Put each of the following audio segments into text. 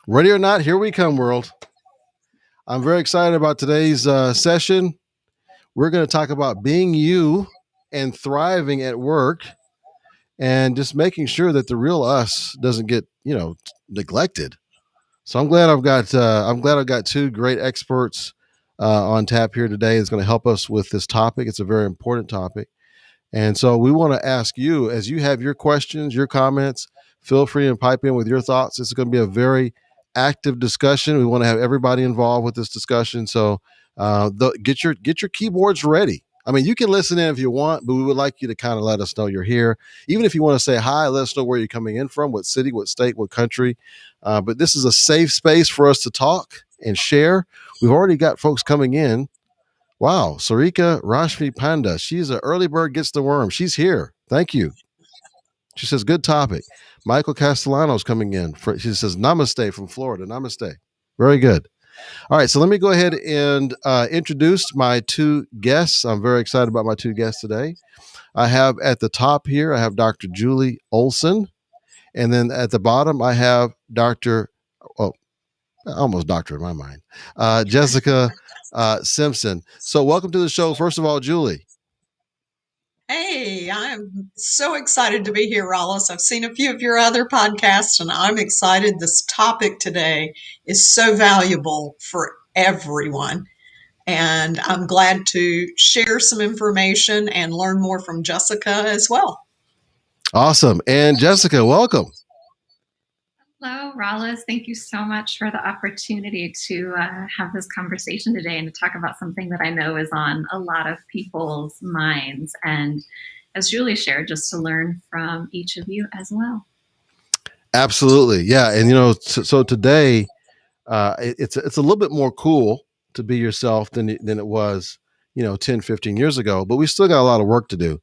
Ready or not, here we come, world. I'm very excited about today's session. We're going to talk about being you and thriving at work and just making sure that the real us doesn't get, neglected. So I'm glad I've got two great experts on tap here today that's going to help us with this topic. It's a very important topic. And so we want to ask you, as you have your questions, your comments, feel free and pipe in with your thoughts. This is going to be a very active discussion. We want to have everybody involved with this discussion. So get your keyboards ready. I mean, you can listen in if you want, but we would like you to kind of let us know you're here. Even if you want to say hi, let us know where you're coming in from, what city, what state, what country. But this is a safe space for us to talk and share. We've already got folks coming in. Wow, Sarika Rashmi Panda. She's an early bird gets the worm. She's here. Thank you. She says, good topic. Michael Castellanos coming in. She says, namaste from Florida. Namaste. Very good. All right, so let me go ahead and introduce my two guests. I'm very excited about my two guests today. I have at the top here, I have Dr. Julie Olsen. And then at the bottom, I have Dr. Oh, almost doctor in my mind, Jesyka Simpson. So welcome to the show. First of all, Julie. Hey, I'm so excited to be here, Rollis. I've seen a few of your other podcasts, and I'm excited. This topic today is so valuable for everyone. And I'm glad to share some information and learn more from Jesyka as well. Awesome. And Jesyka, welcome. Hello, Rollis. Thank you so much for the opportunity to have this conversation today and to talk about something that I know is on a lot of people's minds. And as Julie shared, just to learn from each of you as well. Absolutely. Yeah. And, so today it's a little bit more cool to be yourself than it was, 10, 15 years ago, but we still got a lot of work to do.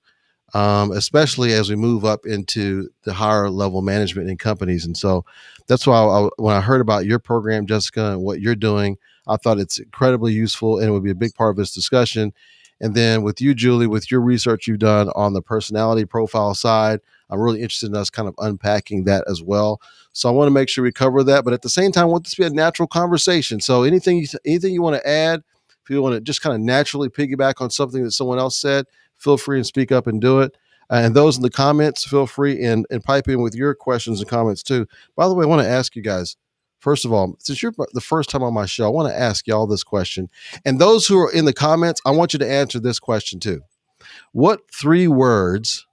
Especially as we move up into the higher level management in companies. And so that's why when I heard about your program, Jesyka, and what you're doing, I thought it's incredibly useful and it would be a big part of this discussion. And then with you, Julie, with your research you've done on the personality profile side, I'm really interested in us kind of unpacking that as well. So I want to make sure we cover that, but at the same time, I want this to be a natural conversation. So anything you want to add, if you want to just kind of naturally piggyback on something that someone else said, feel free and speak up and do it. And those in the comments, feel free and pipe in with your questions and comments too. By the way, I want to ask you guys, first of all, since you're the first time on my show, I want to ask y'all this question. And those who are in the comments, I want you to answer this question too. What 3 words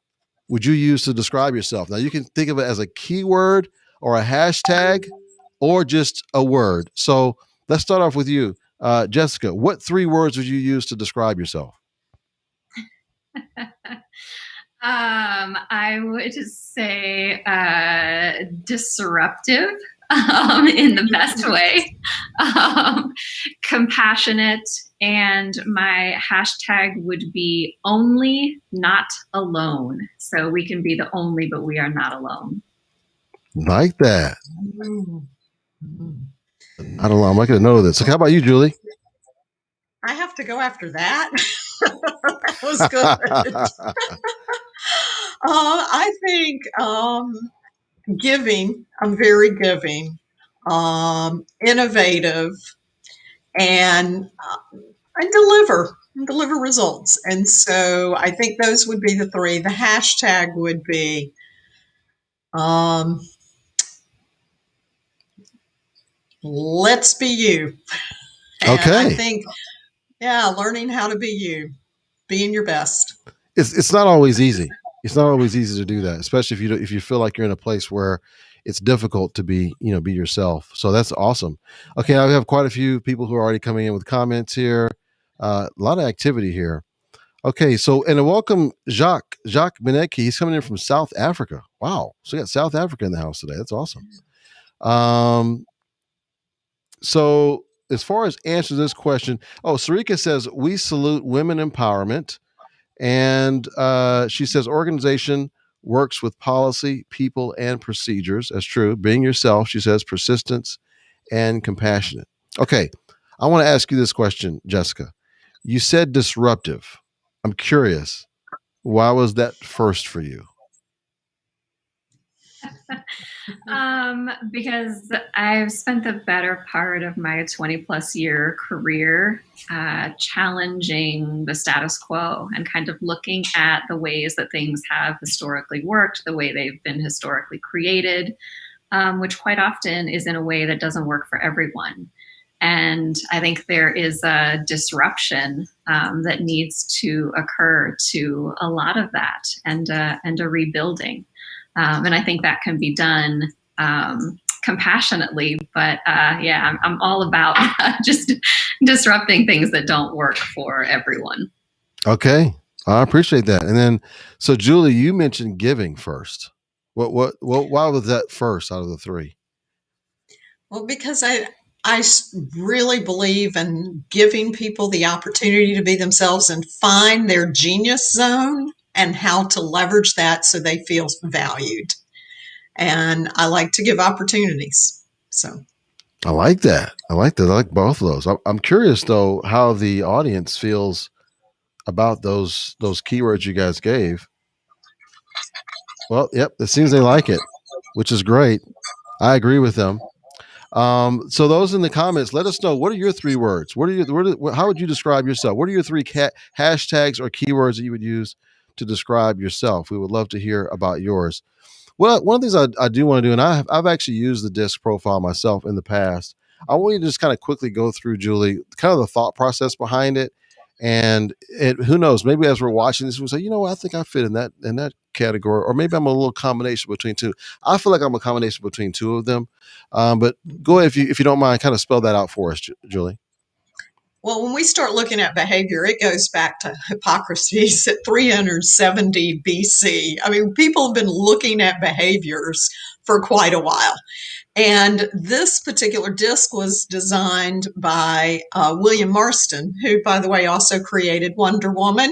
would you use to describe yourself? Now, you can think of it as a keyword or a hashtag or just a word. So let's start off with you. Jesyka, what 3 words would you use to describe yourself? I would say disruptive in the best way, compassionate, and my hashtag would be only not alone. So we can be the only, but we are not alone. Like that. I don't know. I'm not going to know this. So how about you, Julie? I have to go after that. That was good. I think giving. I'm very giving, innovative, and deliver results. And so I think those would be the 3. The hashtag would be let's be you. And okay. I think, learning how to be you, being your best. It's not always easy. It's not always easy to do that, especially if you feel like you're in a place where it's difficult to be yourself. So that's awesome. Okay, I have quite a few people who are already coming in with comments here. A lot of activity here. Okay, so and welcome Jacques Benecki. He's coming in from South Africa. Wow, so we got South Africa in the house today. That's awesome. So as far as answer this question, Sarika says we salute women empowerment. And she says organization works with policy, people, and procedures. That's true. Being yourself, she says, persistence and compassionate. Okay, I want to ask you this question, Jesyka. You said disruptive. I'm curious. Why was that first for you? Because I've spent the better part of my 20 plus year career challenging the status quo and kind of looking at the ways that things have historically worked, the way they've been historically created, which quite often is in a way that doesn't work for everyone. And I think there is a disruption that needs to occur to a lot of that, and a rebuilding. And I think that can be done compassionately. But I'm all about just disrupting things that don't work for everyone. Okay, I appreciate that. And then, so Julie, you mentioned giving first. Why was that first out of the three? Well, because I really believe in giving people the opportunity to be themselves and find their genius zone and how to leverage that so they feel valued. And I like to give opportunities. So I like that. I like both of those. I'm curious though how the audience feels about those keywords you guys gave. Well, yep, it seems they like it, which is great. I agree with them. So those in the comments, let us know, what are your three words? How would you describe yourself? What are your three hashtags or keywords that you would use to describe yourself? We would love to hear about yours. Well, one of the things I do want to do, and I've actually used the DISC profile myself in the past. I want you to just kind of quickly go through, Julie, kind of the thought process behind it. And who knows, maybe as we're watching this, we'll say, I think I fit in that category, or maybe I'm a little combination between two. I feel like I'm a combination between two of them. But go ahead, if you don't mind, kind of spell that out for us, Julie. Well, when we start looking at behavior, it goes back to Hippocrates at 370 BC. I mean, people have been looking at behaviors for quite a while. And this particular disc was designed by William Marston, who, by the way, also created Wonder Woman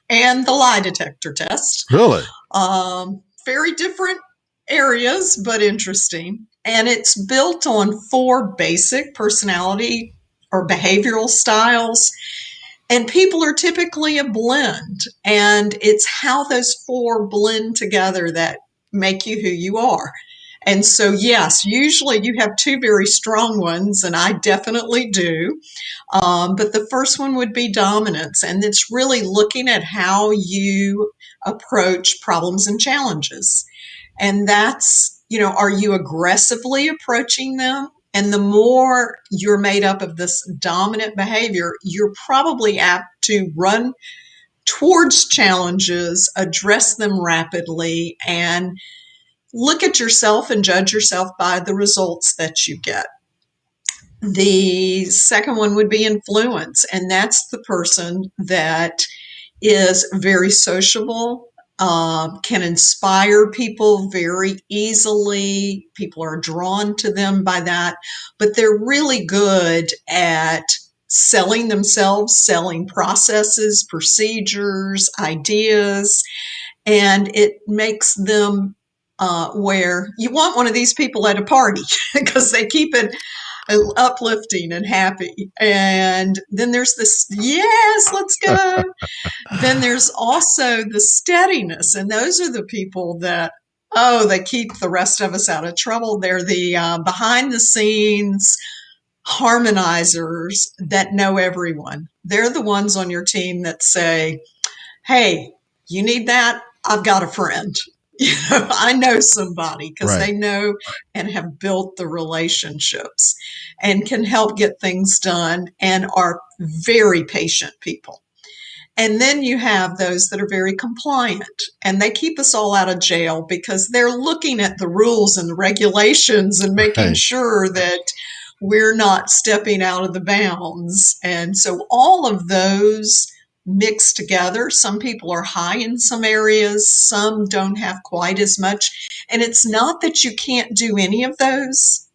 and the lie detector test. Really? Very different areas, but interesting. And it's built on 4 basic personality or behavioral styles. And people are typically a blend. And it's how those 4 blend together that make you who you are. And so, yes, usually you have 2 very strong ones, and I definitely do. But the first one would be dominance. And it's really looking at how you approach problems and challenges. And that's, are you aggressively approaching them? And the more you're made up of this dominant behavior, you're probably apt to run towards challenges, address them rapidly, and look at yourself and judge yourself by the results that you get. The second one would be influence, and that's the person that is very sociable, can inspire people very easily. People are drawn to them by that, but they're really good at selling themselves, selling processes, procedures, ideas, and it makes them where you want one of these people at a party because they keep it uplifting and happy. And then there's this, yes, let's go. Then there's also the steadiness. And those are the people that, they keep the rest of us out of trouble. They're the behind the scenes harmonizers that know everyone. They're the ones on your team that say, hey, you need that? I've got a friend. I know somebody, because Right. they know and have built the relationships and can help get things done and are very patient people. And then you have those that are very compliant, and they keep us all out of jail because they're looking at the rules and the regulations and making Right. sure that we're not stepping out of the bounds. And so all of those mixed together. Some people are high in some areas, some don't have quite as much. And it's not that you can't do any of those,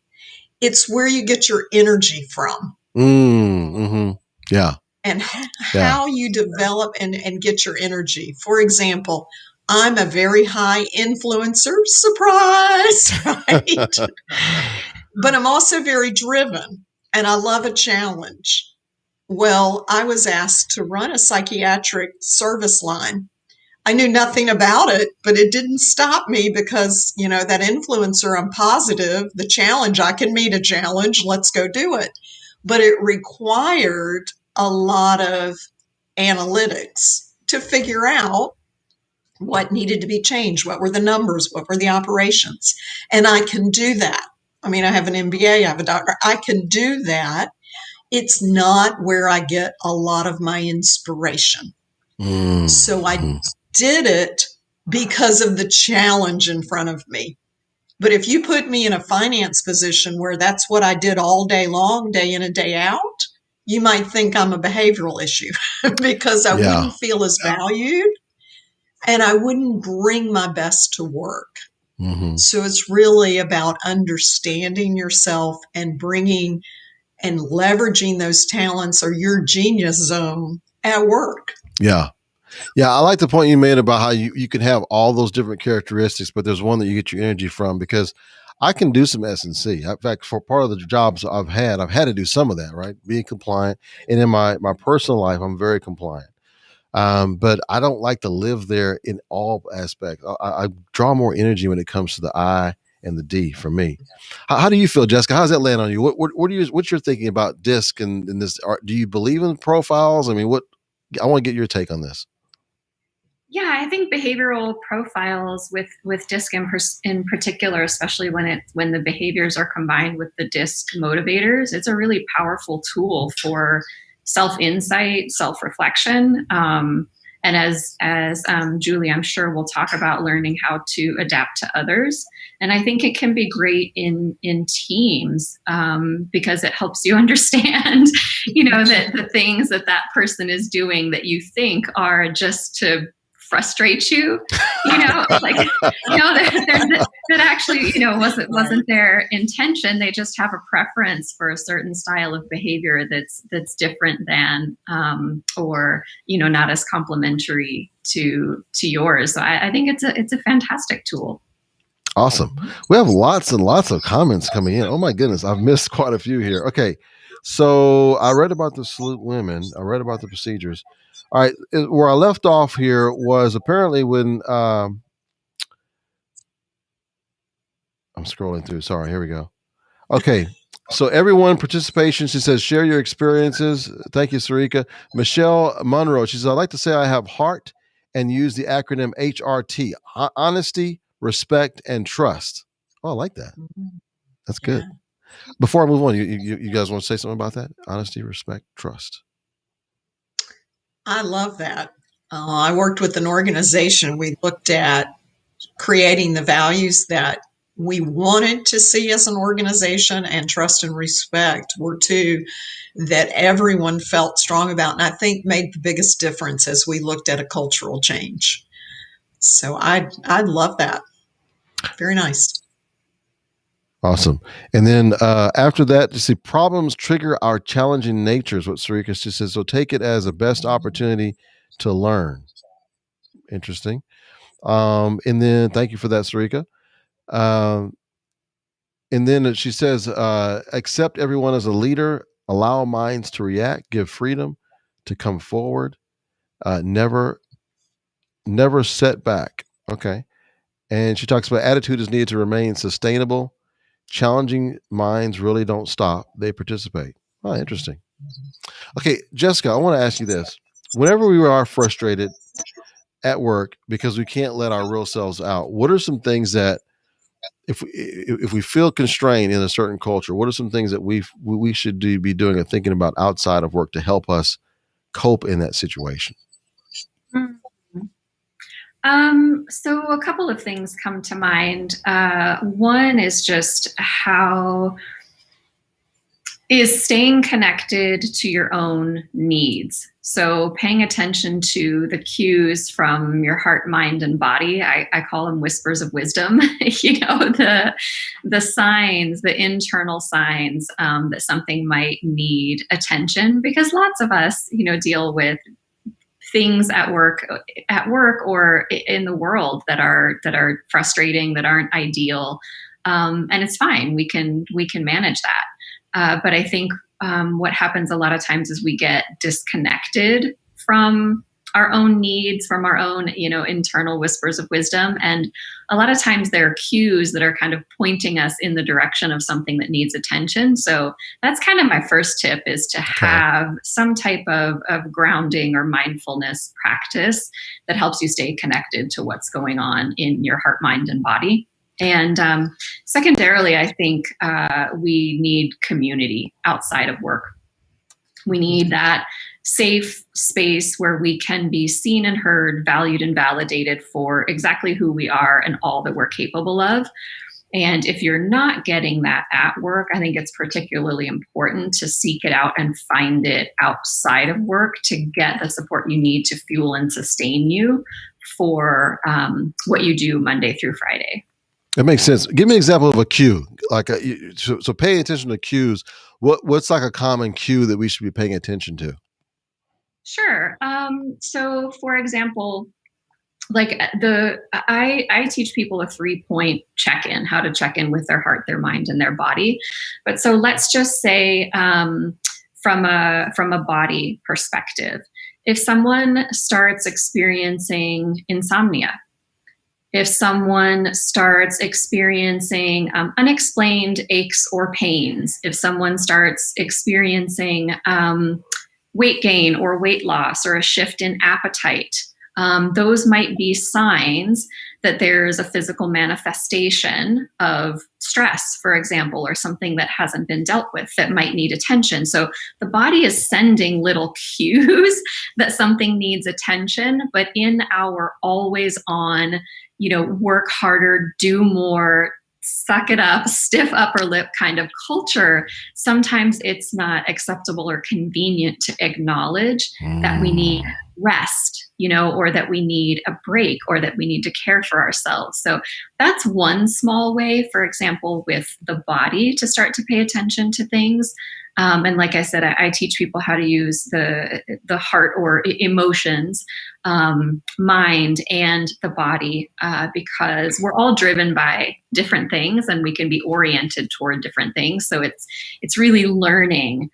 it's where you get your energy from. Mm-hmm. Yeah. And how you develop and get your energy. For example, I'm a very high influencer, surprise, right? But I'm also very driven, and I love a challenge. Well, I was asked to run a psychiatric service line I knew nothing about it, but it didn't stop me because, that influencer, I'm positive, the challenge, I can meet a challenge, let's go do it. But it required a lot of analytics to figure out what needed to be changed, what were the numbers, what were the operations. And I can do that. I mean, I have an MBA, I have a doctor, I can do that. It's not where I get a lot of my inspiration. So I did it because of the challenge in front of me. But if you put me in a finance position where that's what I did all day long, day in and day out, you might think I'm a behavioral issue because I wouldn't feel as valued and I wouldn't bring my best to work. So it's really about understanding yourself and bringing and leveraging those talents or your genius zone at work. Yeah. I like the point you made about how you can have all those different characteristics, but there's one that you get your energy from, because I can do some S&C. In fact, for part of the jobs I've had to do some of that, right? Being compliant. And in my personal life, I'm very compliant. But I don't like to live there in all aspects. I draw more energy when it comes to the I and the D for me. How do you feel, Jesyka? How does that land on you? What's your thinking about DISC and this? Do you believe in profiles? I mean, I want to get your take on this. Yeah, I think behavioral profiles with DISC in particular, especially when the behaviors are combined with the DISC motivators, it's a really powerful tool for self-insight, self-reflection. And as Julie, I'm sure we'll talk about learning how to adapt to others. And I think it can be great in teams because it helps you understand, that the things that person is doing that you think are just to frustrate you, that actually, wasn't their intention. They just have a preference for a certain style of behavior that's different than, or, not as complementary to yours. So I think it's a fantastic tool. Awesome. We have lots and lots of comments coming in. Oh my goodness. I've missed quite a few here. Okay. So I read about the salute women. I read about the procedures. All right. Where I left off here was apparently when, I'm scrolling through. Sorry. Here we go. Okay. So everyone participation, she says, share your experiences. Thank you, Sarika. Michelle Monroe, she says, I'd like to say I have heart and use the acronym HRT, honesty, respect, and trust. Oh, I like that. That's good. Yeah. Before I move on, you guys want to say something about that? Honesty, respect, trust. I love that. I worked with an organization. We looked at creating the values that we wanted to see as an organization, and trust and respect were two that everyone felt strong about, and I think made the biggest difference as we looked at a cultural change. So I love that. Very nice. Awesome. And then after that, you see, problems trigger our challenging natures, what Sarika says. So take it as a best opportunity to learn. Interesting. And then thank you for that, Sarika. And then she says, accept everyone as a leader, allow minds to react, give freedom to come forward, never set back. Okay. And she talks about attitude is needed to remain sustainable. Challenging minds really don't stop. They participate. Oh, interesting. Okay, Jesyka, I want to ask you this. Whenever we are frustrated at work because we can't let our real selves out, what are some things that if we feel constrained in a certain culture, what are some things that we should be doing or thinking about outside of work to help us cope in that situation? So a couple of things come to mind. One is just how is staying connected to your own needs. So paying attention to the cues from your heart, mind, and body. I call them whispers of wisdom. The signs, the internal signs that something might need attention, because lots of us, deal with things at work or in the world that are frustrating, that aren't ideal, and it's fine. We can manage that. But I think what happens a lot of times is we get disconnected from our own needs, from our own, internal whispers of wisdom. And a lot of times there are cues that are kind of pointing us in the direction of something that needs attention. So that's kind of my first tip, is to have some type of grounding or mindfulness practice that helps you stay connected to what's going on in your heart, mind, and body. And secondarily, I think we need community outside of work. We need that safe space where we can be seen and heard, valued and validated for exactly who we are and all that we're capable of. And if you're not getting that at work, I think it's particularly important to seek it out and find it outside of work to get the support you need to fuel and sustain you for what you do Monday through Friday. That makes sense. Give me an example of a cue. So paying attention to cues. What's like a common cue that we should be paying attention to? Sure. So for example, I teach people a 3-point check-in, how to check in with their heart, their mind, and their body. But so let's just say from a body perspective, if someone starts experiencing insomnia, if someone starts experiencing unexplained aches or pains, if someone starts experiencing weight gain or weight loss or a shift in appetite, those might be signs that there's a physical manifestation of stress, for example, or something that hasn't been dealt with that might need attention. So the body is sending little cues that something needs attention, but in our always on, work harder, do more, suck it up, stiff upper lip kind of culture, sometimes it's not acceptable or convenient to acknowledge that we need rest, or that we need a break, or that we need to care for ourselves. So that's one small way, for example, with the body to start to pay attention to things. And like I said, I teach people how to use the heart or emotions, mind, and the body, because we're all driven by different things and we can be oriented toward different things. So it's really learning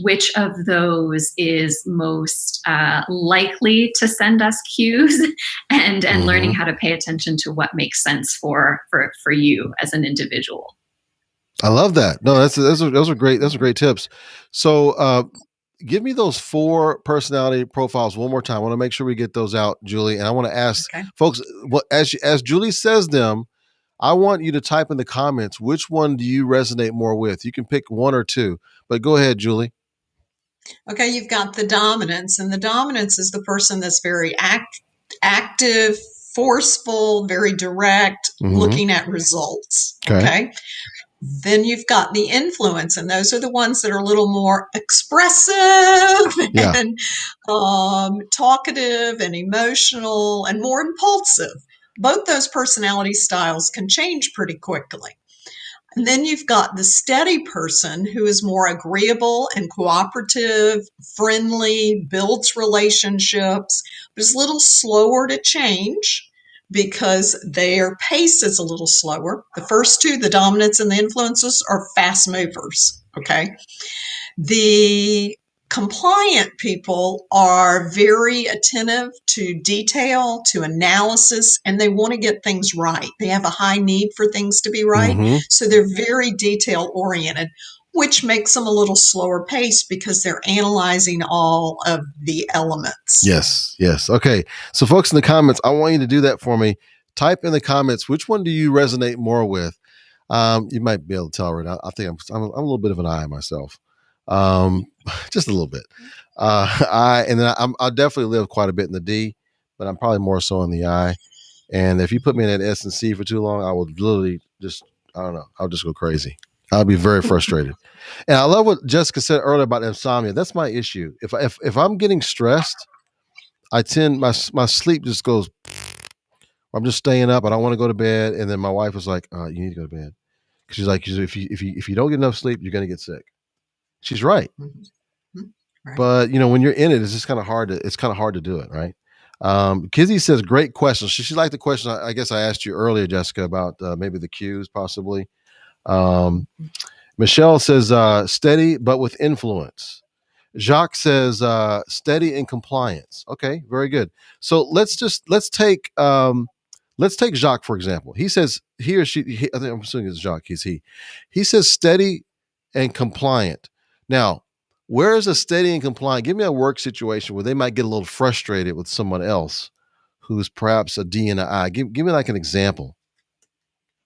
which of those is most likely to send us cues, and learning how to pay attention to what makes sense for you as an individual. I love that. No, those are great. Those are great tips. So, give me those 4 personality profiles one more time. I want to make sure we get those out, Julie. And I want to ask folks, as Julie says them, I want you to type in the comments, which one do you resonate more with? You can pick 1 or 2, but go ahead, Julie. Okay, you've got the dominance, and the dominance is the person that's very active, forceful, very direct, looking at results. Okay. Then you've got the influence, and those are the ones that are a little more expressive and talkative and emotional and more impulsive. Both those personality styles can change pretty quickly. And then you've got the steady person who is more agreeable and cooperative, friendly, builds relationships, but is a little slower to change because their pace is a little slower. The first 2, the dominance and the influences, are fast movers, okay? The compliant people are very attentive to detail, to analysis, and they want to get things right. They have a high need for things to be right, so they're very detail-oriented, which makes them a little slower pace because they're analyzing all of the elements. Yes. Okay. So folks in the comments, I want you to do that for me. Type in the comments, which one do you resonate more with? You might be able to tell right now. I think I'm a little bit of an I myself. Just a little bit. I'll definitely live quite a bit in the D, but I'm probably more so in the I. And if you put me in that S and C for too long, I will literally I'll just go crazy. I'll be very frustrated. And I love what Jesyka said earlier about insomnia. That's my issue. If I'm getting stressed, I tend my sleep just goes. I'm just staying up. I don't want to go to bed. And then my wife was like, "You need to go to bed," because she's like, "If you don't get enough sleep, you're gonna get sick." She's right. Right. But when you're in it, it's just kind of hard to do it, right? Kizzy says, great question. She liked the question. I guess I asked you earlier, Jesyka, about maybe the cues possibly. Michelle says, steady, but with influence. Jacques says steady in compliance. Okay, very good. So let's take Jacques for example. He says he or she. I think I'm assuming it's Jacques. He's he. He says steady and compliant. Now, where is a steady and compliant? Give me a work situation where they might get a little frustrated with someone else who's perhaps a D and an I. Give me like an example.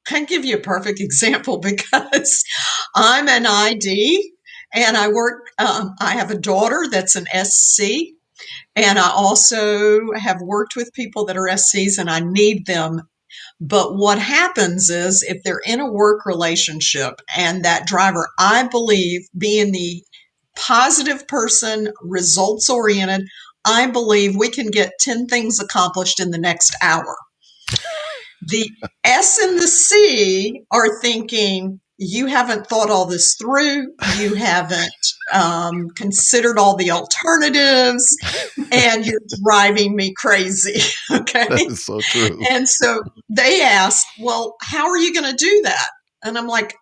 I can give you a perfect example because I'm an ID and I work, I have a daughter that's an SC, and I also have worked with people that are SCs and I need them. But what happens is if they're in a work relationship and that driver, I believe, being the positive person, results oriented, I believe we can get 10 things accomplished in the next hour. The S and the C are thinking, you haven't thought all this through. You haven't considered all the alternatives, and you're driving me crazy. Okay. That is so true. And so they ask, well, how are you going to do that? And I'm like,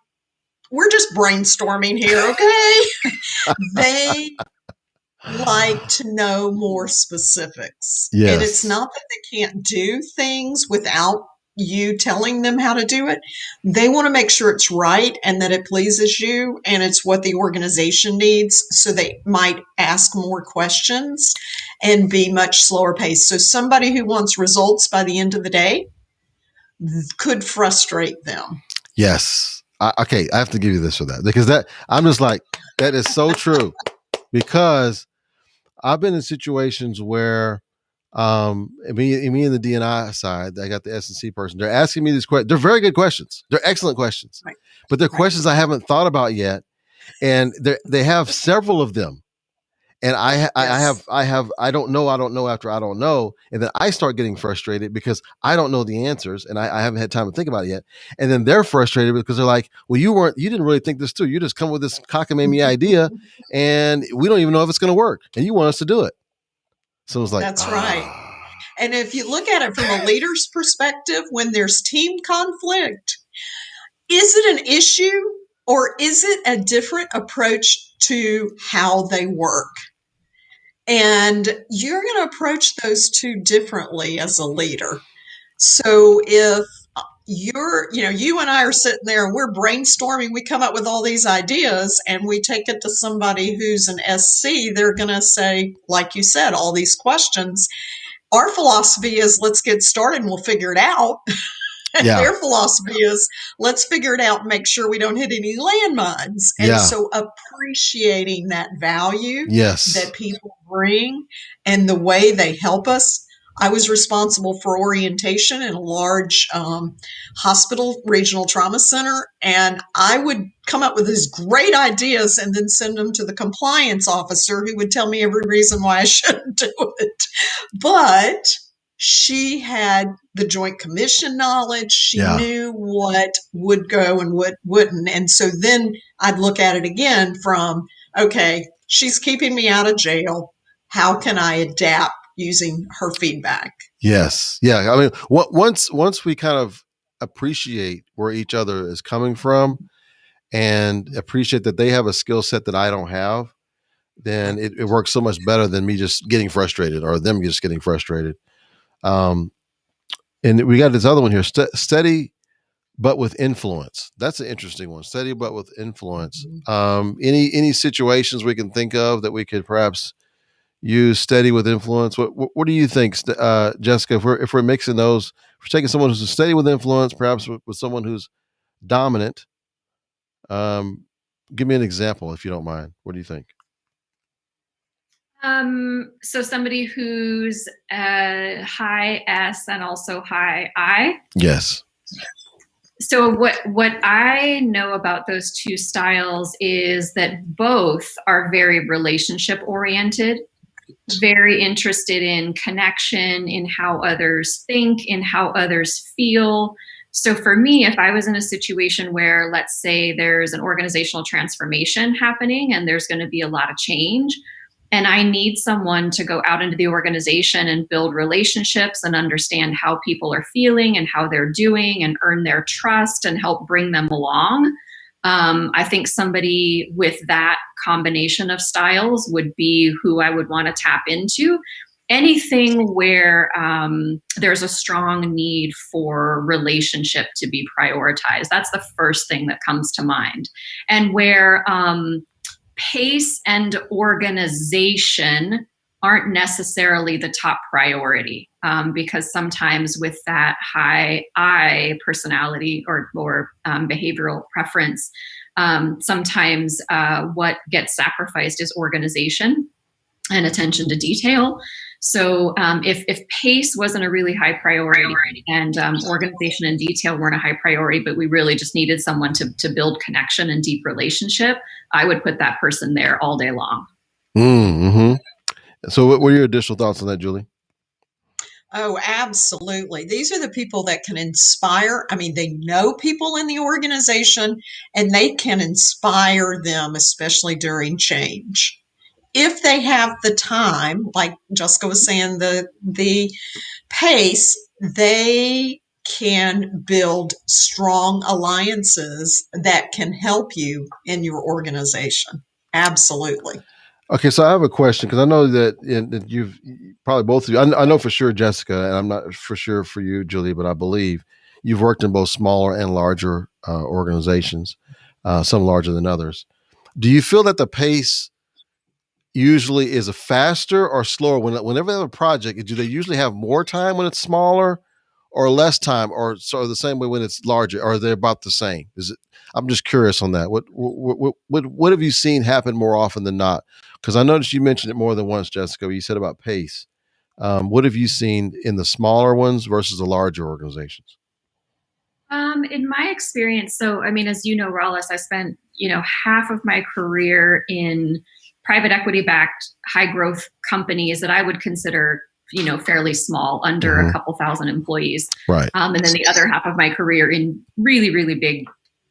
we're just brainstorming here. Okay. They like to know more specifics. Yes. And it's not that they can't do things without you telling them how to do it. They want to make sure it's right and that it pleases you and it's what the organization needs. So they might ask more questions and be much slower paced. So somebody who wants results by the end of the day could frustrate them. Yes. Okay, I have to give you this for that because I'm just like, that is so true. Because I've been in situations where me and the DNI side, I got the S&C person. They're asking me these questions. They're very good questions. They're excellent questions, Right. But they're questions I haven't thought about yet, and they have several of them. And I don't know after I don't know, and then I start getting frustrated because I don't know the answers, and I haven't had time to think about it yet. And then they're frustrated because they're like, "Well, you didn't really think this through. You just come with this cockamamie idea, and we don't even know if it's going to work, and you want us to do it." So it's like, that's right. And if you look at it from a leader's perspective, when there's team conflict, is it an issue or is it a different approach to how they work? And you're going to approach those two differently as a leader. So if you and I are sitting there and we're brainstorming, we come up with all these ideas and we take it to somebody who's an SC, they're going to say, like you said, all these questions. Our philosophy is let's get started and we'll figure it out. And their philosophy is let's figure it out and make sure we don't hit any landmines. And so appreciating that value that people bring and the way they help us. I was responsible for orientation in a large hospital regional trauma center, and I would come up with these great ideas and then send them to the compliance officer who would tell me every reason why I shouldn't do it. But she had the Joint Commission knowledge. She knew what would go and what wouldn't. And so then I'd look at it again from, okay, she's keeping me out of jail. How can I adapt using her feedback? Yes. Yeah. I mean, once we kind of appreciate where each other is coming from and appreciate that they have a skill set that I don't have, then it works so much better than me just getting frustrated or them just getting frustrated. And we got this other one here, steady, but with influence. That's an interesting one. Steady, but with influence. Any situations we can think of that we could perhaps use steady with influence? What do you think, Jesyka? If we're mixing those, if we're taking someone who's steady with influence, perhaps with someone who's dominant. Give me an example if you don't mind. What do you think? So somebody who's high S and also high I. Yes. So what I know about those two styles is that both are very relationship oriented, very interested in connection, in how others think, in how others feel. So for me, if I was in a situation where, let's say, there's an organizational transformation happening and there's going to be a lot of change, and I need someone to go out into the organization and build relationships and understand how people are feeling and how they're doing and earn their trust and help bring them along, I think somebody with that combination of styles would be who I would want to tap into. Anything where there's a strong need for relationship to be prioritized. That's the first thing that comes to mind. And where pace and organization aren't necessarily the top priority, because sometimes with that high I personality or behavioral preference, sometimes what gets sacrificed is organization and attention to detail. So if pace wasn't a really high priority and organization and detail weren't a high priority, but we really just needed someone to build connection and deep relationship, I would put that person there all day long. Mm-hmm. So what were your additional thoughts on that, Julie? Oh, absolutely. These are the people that can inspire. I mean, they know people in the organization and they can inspire them, especially during change. If they have the time, like Jesyka was saying, the pace, they can build strong alliances that can help you in your organization. Absolutely. Okay, so I have a question because I know that you've probably both of you. I know for sure, Jesyka, and I'm not for sure for you, Julie, but I believe you've worked in both smaller and larger organizations, some larger than others. Do you feel that the pace usually is a faster or slower whenever they have a project? Do they usually have more time when it's smaller, or less time, or sort of the same way when it's larger, or are they about the same? Is it? I'm just curious on that. What have you seen happen more often than not? Because I noticed you mentioned it more than once, Jesyka. You said about pace. What have you seen in the smaller ones versus the larger organizations? In my experience, so I mean, as you know, Rollis, I spent half of my career in private equity-backed, high-growth companies that I would consider fairly small, under a couple thousand employees. Right. And then the other half of my career in really, really big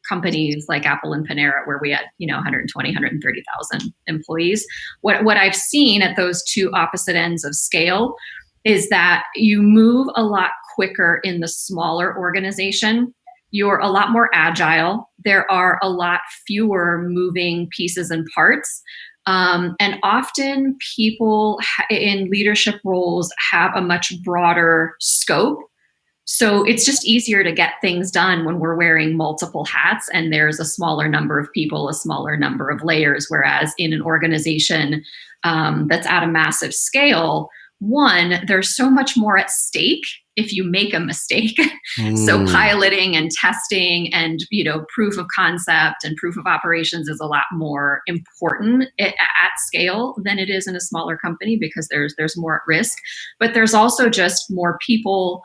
companies like Apple and Panera, where we had 120, 130,000 employees. What I've seen at those two opposite ends of scale is that you move a lot quicker in the smaller organization. You're a lot more agile. There are a lot fewer moving pieces and parts. And often people in leadership roles have a much broader scope. So it's just easier to get things done when we're wearing multiple hats and there's a smaller number of people, a smaller number of layers. Whereas in an organization that's at a massive scale, one, there's so much more at stake if you make a mistake. So piloting and testing and proof of concept and proof of operations is a lot more important at scale than it is in a smaller company, because there's more at risk. But there's also just more people,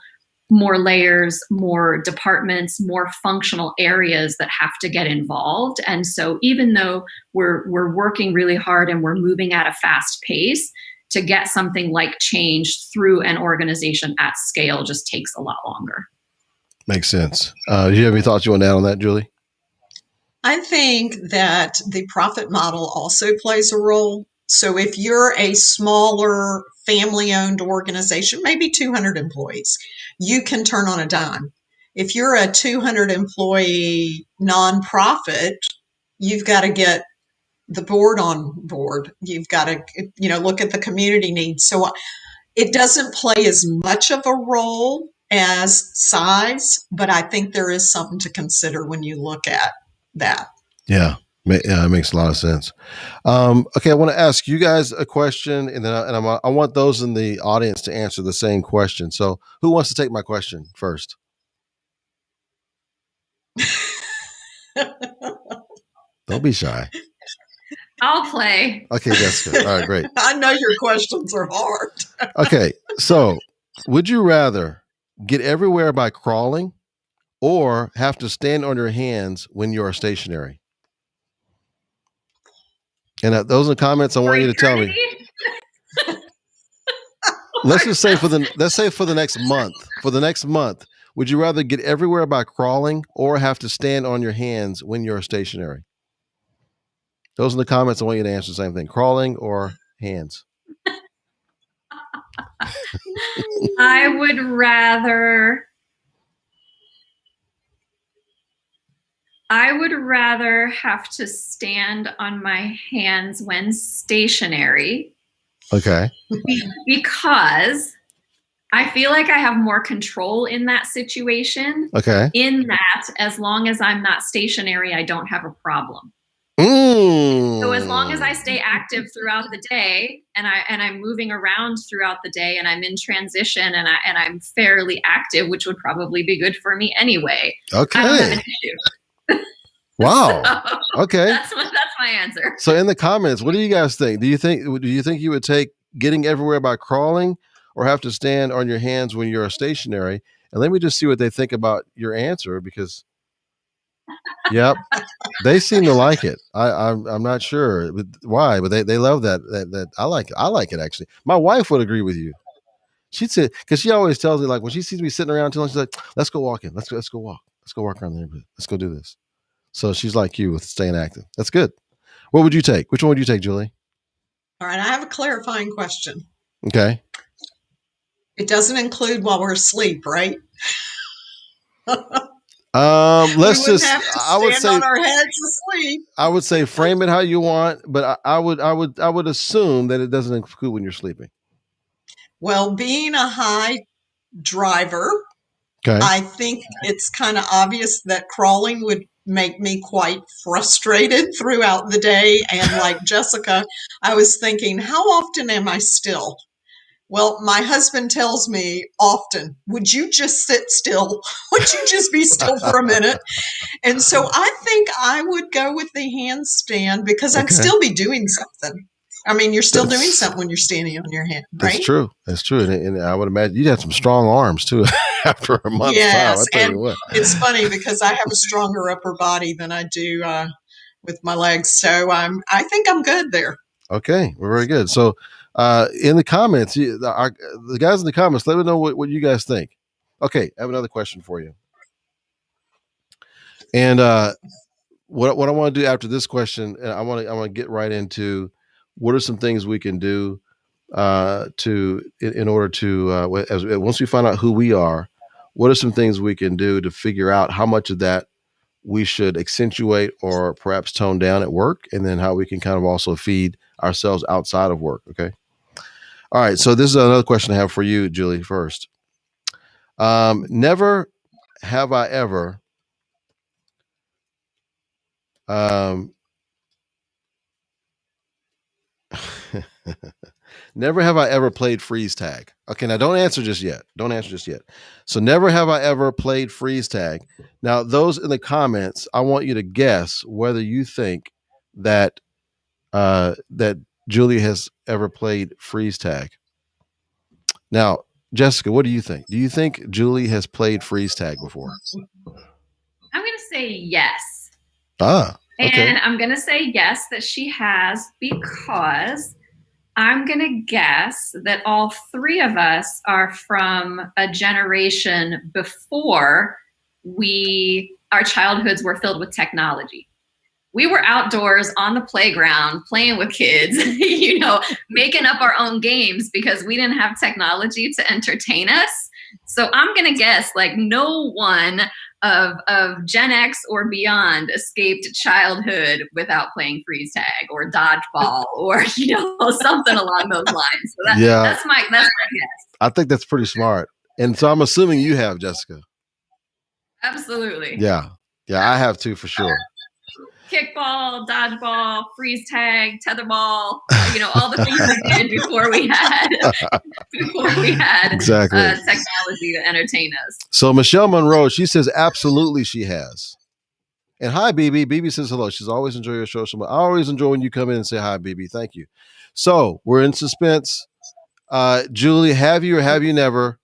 more layers, more departments, more functional areas that have to get involved. And so even though we're working really hard and we're moving at a fast pace, to get something like change through an organization at scale just takes a lot longer. Makes sense. Do you have any thoughts you want to add on that, Julie? I think that the profit model also plays a role. So if you're a smaller family-owned organization, maybe 200 employees, you can turn on a dime. If you're a 200-employee nonprofit, you've got to get the board on board. You've got to, look at the community needs. So it doesn't play as much of a role as size, but I think there is something to consider when you look at that. Yeah, it makes a lot of sense. Okay, I want to ask you guys a question, and then I want those in the audience to answer the same question. So, who wants to take my question first? Don't be shy. I'll play. Okay, Jesyka. All right, great. I know your questions are hard. Okay, so would you rather get everywhere by crawling or have to stand on your hands when you are stationary? And those are comments I want you to tell me. Let's just say for the next month. For the next month, would you rather get everywhere by crawling or have to stand on your hands when you're stationary? Those are the comments. I want you to answer the same thing: crawling or hands. I would rather I would rather have to stand on my hands when stationary. Okay. Because I feel like I have more control in that situation. Okay. In that, as long as I'm not stationary, I don't have a problem. So as long as I stay active throughout the day and I'm moving around throughout the day and I'm in transition and I'm fairly active, which would probably be good for me anyway. Okay. I don't have an issue. Wow. So okay. That's my answer. So in the comments, what do you guys think? Do you think you would take getting everywhere by crawling or have to stand on your hands when you're stationary? And let me just see what they think about your answer, because yep, they seem to like it. I'm not sure why, but they love that I like it actually. My wife would agree with you. She'd say, because she always tells me, like, when she sees me sitting around too long, she's like, let's go walking. Let's go walk. Let's go walk around the neighborhood. Let's go do this. So she's like you with staying active. That's good. What would you take? Which one would you take, Julie? All right, I have a clarifying question. Okay. It doesn't include while we're asleep, right? Let's just. I would say on our heads asleep. I would say frame it how you want, but I would assume that it doesn't include when you're sleeping. Well, being a high driver, okay, I think it's kind of obvious that crawling would make me quite frustrated throughout the day. And like Jesyka, I was thinking, how often am I still? Well, my husband tells me often, would you just sit still? Would you just be still for a minute? And so I think I would go with the handstand because I'd still be doing something. I mean, you're still doing something when you're standing on your hand, right? That's true. That's true. And I would imagine you had some strong arms too after a month's yes, time. I tell you what. It's funny because I have a stronger upper body than I do with my legs. So I think I'm good there. Okay, well, very good. So in the comments, the guys in the comments, let me know what you guys think. Okay, I have another question for you. And what I want to do after this question, I want to get right into what are some things we can do in order to once we find out who we are, what are some things we can do to figure out how much of that we should accentuate or perhaps tone down at work, and then how we can kind of also feed ourselves outside of work. Okay. All right. So this is another question I have for you, Julie, first. Never have I ever never have I ever played freeze tag. Okay, now don't answer just yet. So never have I ever played freeze tag. Now, those in the comments, I want you to guess whether you think that that Julie has ever played freeze tag. Now, Jesyka, what do you think? Do you think Julie has played freeze tag before? I'm going to say yes. Okay. And I'm going to say yes, that she has, because I'm going to guess that all three of us are from a generation before our childhoods were filled with technology. We were outdoors on the playground playing with kids, making up our own games because we didn't have technology to entertain us. So I'm going to guess like no one of Gen X or beyond escaped childhood without playing freeze tag or dodgeball or something along those lines. So that's my guess. I think that's pretty smart, and so I'm assuming you have, Jesyka. Absolutely. Yeah, I have too, for sure. Kickball, dodgeball, freeze tag, tetherball, all the things we did before we had exactly technology to entertain us. So Michelle Monroe, she says absolutely she has. And hi, BB. BB says hello. She's always enjoy your show so much. I always enjoy when you come in and say hi, BB. Thank you. So we're in suspense. Julie, have you or have you never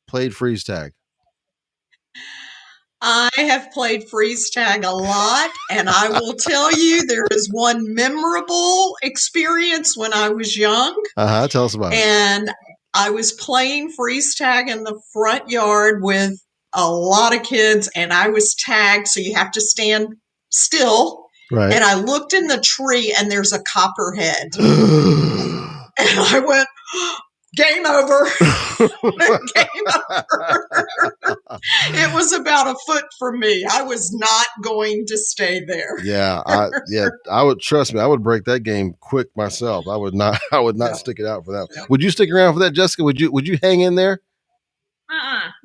played freeze tag? I have played freeze tag a lot, and I will tell you there is one memorable experience when I was young. Tell us about it. And I was playing freeze tag in the front yard with a lot of kids, and I was tagged, so you have to stand still. Right. And I looked in the tree, and there's a copperhead. And I went, game over. Game over. It was about a foot from me. I was not going to stay there. Yeah, I would, trust me, I would break that game quick myself. I would not No. stick it out for that. No. Would you stick around for that, Jesyka? Would you hang in there?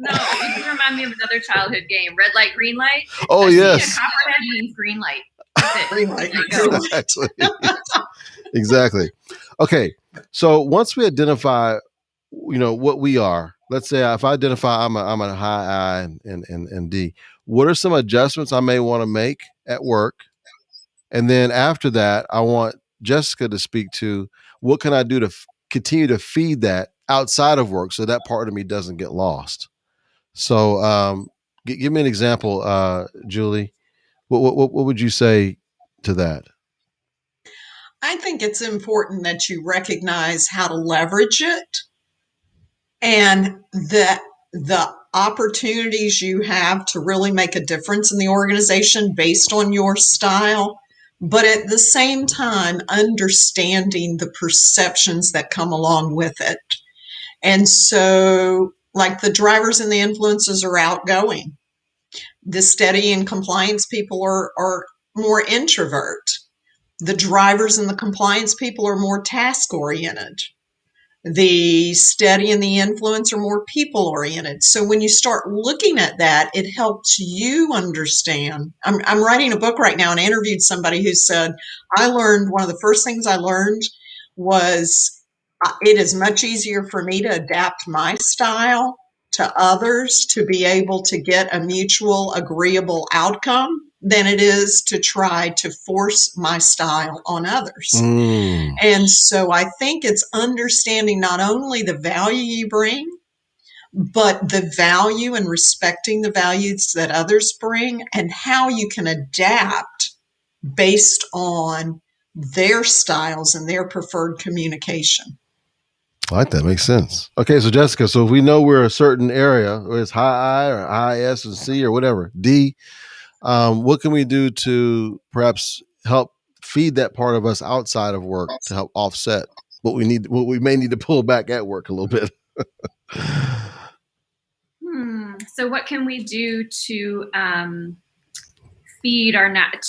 No, you just remind me of another childhood game. Red light, green light. Oh, yes. Copperhead means green light. That's it. Green light. Exactly. Exactly. Okay. So once we identify, what we are, let's say if I identify I'm a high I and D, what are some adjustments I may want to make at work? And then after that, I want Jesyka to speak to what can I do to continue to feed that outside of work so that part of me doesn't get lost. So give me an example, Julie. What would you say to that? I think it's important that you recognize how to leverage it and that the opportunities you have to really make a difference in the organization based on your style, but at the same time, understanding the perceptions that come along with it. And so, like the drivers and the influencers are outgoing. The steady and compliance people are more introvert. The drivers and the compliance people are more task oriented. The steady and the influence are more people oriented. So when you start looking at that, it helps you understand. I'm writing a book right now, and I interviewed somebody who said, one of the first things I learned was it is much easier for me to adapt my style to others to be able to get a mutual agreeable outcome than it is to try to force my style on others. And so I think it's understanding not only the value you bring, but the value and respecting the values that others bring and how you can adapt based on their styles and their preferred communication. I like that. Makes sense. Okay, so Jesyka, so if we know we're a certain area, whether it's high I or high S or C or whatever, D, what can we do to perhaps help feed that part of us outside of work to help offset what we may need to pull back at work a little bit? So what can we do to feed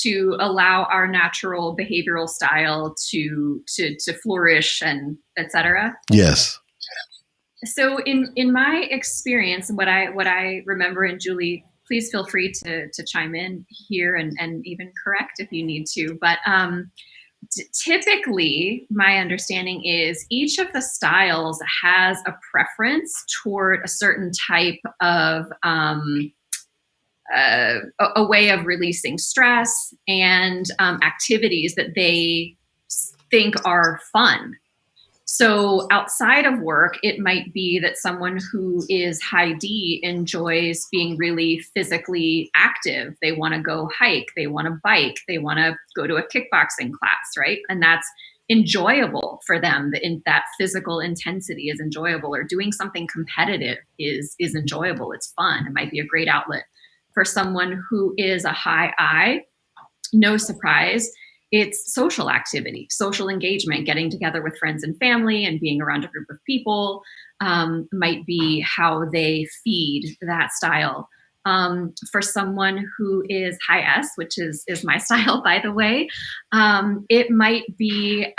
to allow our natural behavioral style to flourish and etc.? Yes. So in my experience, what I remember, and Julie, please feel free to chime in here and even correct if you need to. But typically, my understanding is each of the styles has a preference toward a certain type of a way of releasing stress and activities that they think are fun. So outside of work, it might be that someone who is high D enjoys being really physically active. They want to go hike, they want to bike, they want to go to a kickboxing class, right? And that's enjoyable for them. That physical intensity is enjoyable, or doing something competitive is enjoyable. It's fun. It might be a great outlet. For someone who is a high I, no surprise, it's social activity, social engagement, getting together with friends and family and being around a group of people might be how they feed that style. For someone who is high S, which is my style, by the way, it might be,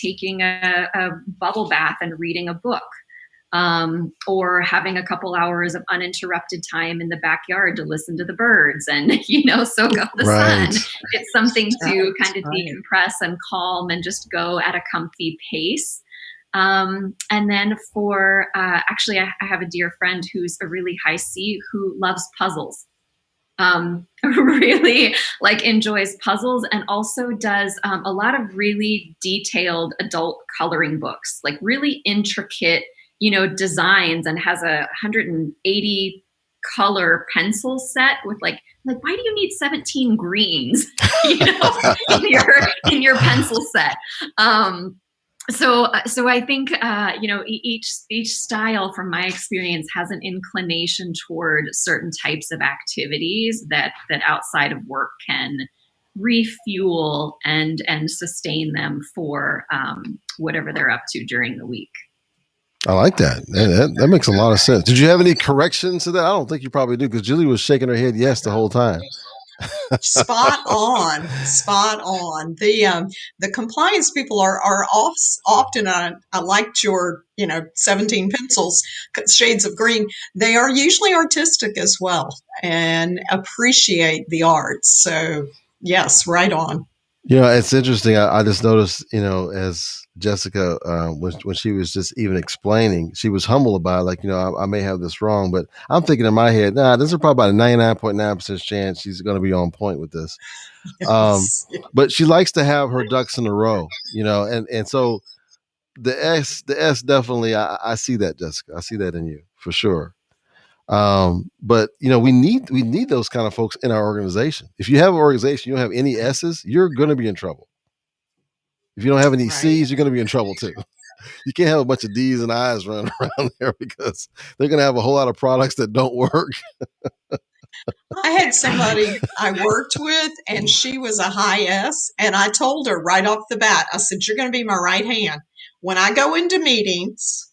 taking a bubble bath and reading a book. Or having a couple hours of uninterrupted time in the backyard to listen to the birds and, soak up the sun. It's something to kind of decompress and calm and just go at a comfy pace. And then for, actually, I have a dear friend who's a really high C who loves puzzles. Really enjoys puzzles, and also does a lot of really detailed adult coloring books, really intricate designs, and has a 180 color pencil set with why do you need 17 greens, in your pencil set? So I think, each style, from my experience, has an inclination toward certain types of activities that outside of work can refuel and sustain them for whatever they're up to during the week. I like that. That makes a lot of sense. Did you have any corrections to that? I don't think you probably do, because Julie was shaking her head yes the whole time. Spot on, spot on. The compliance people are often. I liked your 17 pencils, shades of green. They are usually artistic as well and appreciate the arts. So yes, right on. It's interesting. I just noticed, as Jesyka, when she was just even explaining, she was humble about it. Like, I may have this wrong, but I'm thinking in my head, nah, this is probably about a 99.9% chance she's going to be on point with this. Yes. But she likes to have her ducks in a row, and so the S definitely, I see that, Jesyka. I see that in you for sure. But we need those kind of folks in our organization. If you have an organization, you don't have any S's, you're going to be in trouble. If you don't have any Right. C's, you're going to be in trouble too. You can't have a bunch of D's and I's running around there, because they're going to have a whole lot of products that don't work. I had somebody I worked with, and she was a high S, and I told her right off the bat, I said, "You're going to be my right hand. When I go into meetings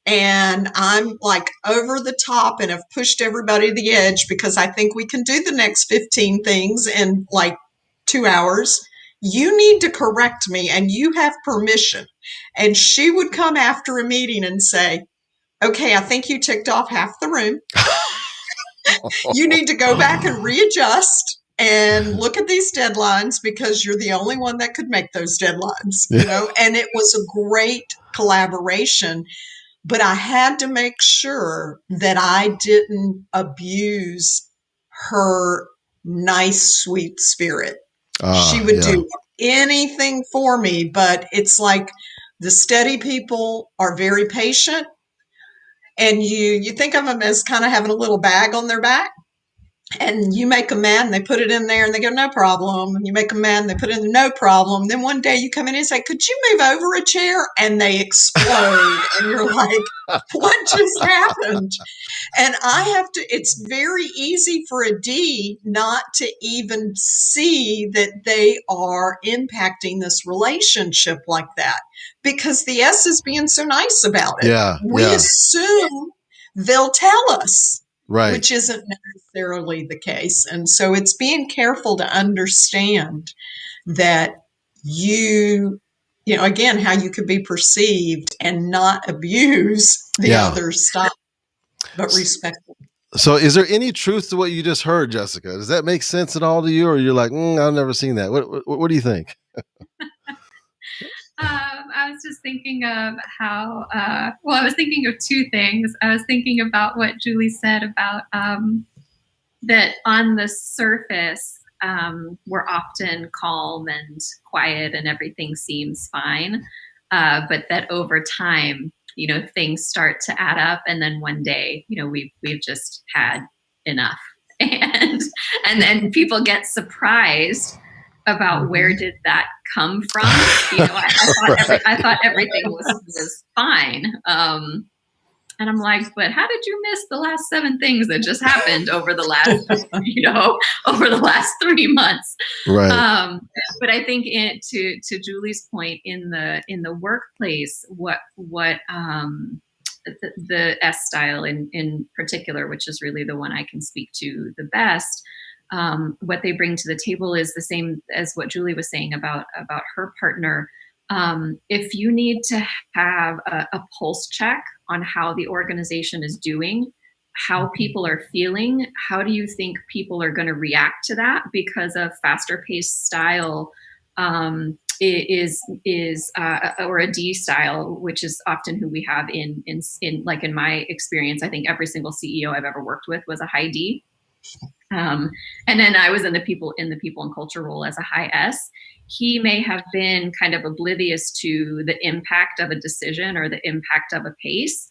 and I'm like over the top and have pushed everybody to the edge because I think we can do the next 15 things in like 2 hours, you need to correct me and you have permission." And she would come after a meeting and say, "Okay, I think you ticked off half the room. You need to go back and readjust and look at these deadlines because you're the only one that could make those deadlines." And it was a great collaboration, but I had to make sure that I didn't abuse her nice, sweet spirit. She would do anything for me, but it's like the steady people are very patient, and you think of them as kind of having a little bag on their back. And you make them mad and they put it in there and they go, "No problem." And you make them mad and they put it in, "No problem." Then one day you come in and say, "Could you move over a chair?" And they explode. And you're like, "What just happened?" And it's very easy for a D not to even see that they are impacting this relationship like that, because the S is being so nice about it. We assume they'll tell us. Right. Which isn't necessarily the case. And so it's being careful to understand that again, how you could be perceived and not abuse the other style, but respect them. So is there any truth to what you just heard, Jesyka? Does that make sense at all to you? Or you're like, I've never seen that. What do you think? I was just thinking of how, I was thinking of two things. I was thinking about what Julie said about that on the surface, we're often calm and quiet and everything seems fine. But that over time, things start to add up. And then one day, we've just had enough. And then people get surprised about where did that come from. I thought everything was fine. And I'm like, but how did you miss the last 7 things that just happened over the last, over the last 3 months? Right. But I think to Julie's point, in the workplace, what the S style in particular, which is really the one I can speak to the best, what they bring to the table is the same as what Julie was saying about her partner. If you need to have a pulse check on how the organization is doing, how people are feeling, how do you think people are going to react to that? Because a faster paced style is or a D style, which is often who we have in my experience. I think every single CEO I've ever worked with was a high D. And then I was in the people and culture role as a high S. He may have been kind of oblivious to the impact of a decision or the impact of a pace.